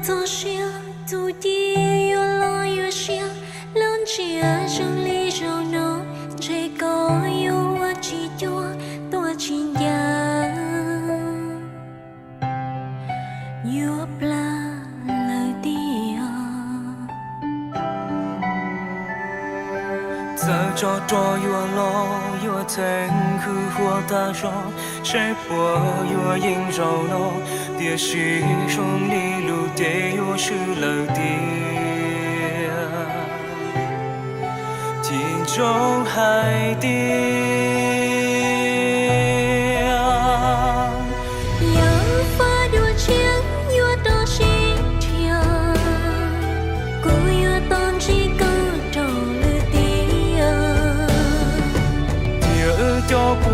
多少土地越来越小，冷气声里就能这个有我几多多情呀，越不了地啊。在这多越老越疼苦或大伤，谁不越应着呢？别是兄弟路得越是了的，天中海底。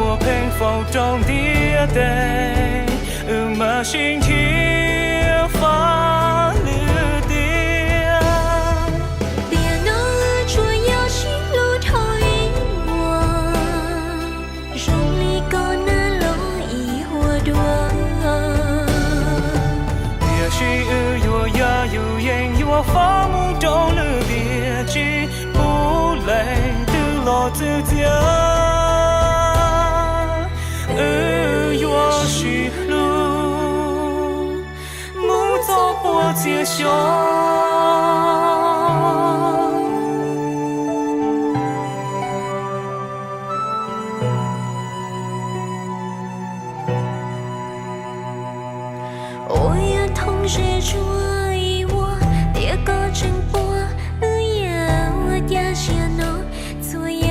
我平否中的day，马心天发绿的。别能捉要心路头一我，容里高难了一或多。别是有呀有眼有发梦中了别记不累的老自己。是路，梦走过街巷。我也同时注意我，第个真波，也我也先能做呀，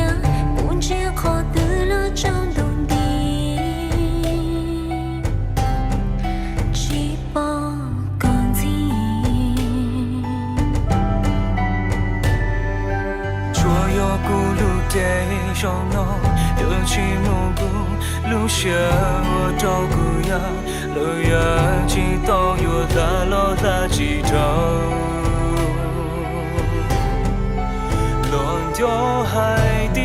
不见好的了张东。上脑有起蘑菇，路线我照顾呀，路呀知道有大老大几头，乱掉海底。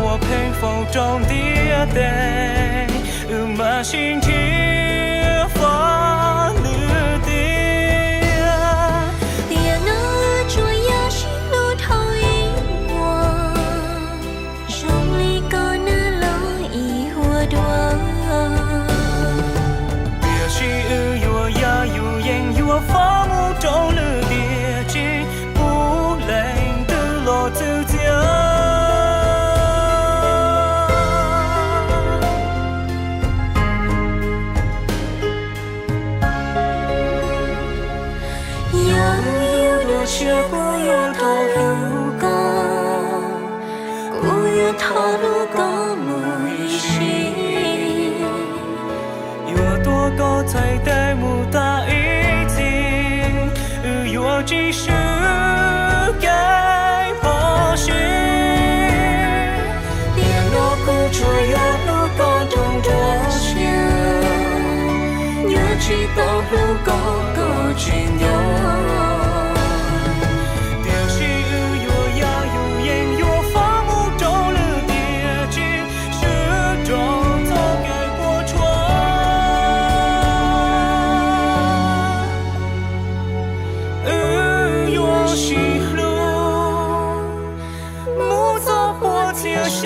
我平否中的day，马心天发绿的。别能捉要心路头一我，容里高难了一或多。别是有呀有眼有发梦中了别记不累的老自己。结果越到路高，我越讨路高木一心，越多高才得木大一定，越只是该抛弃。别落苦着越路高懂多些，越知道路高高去牛。想。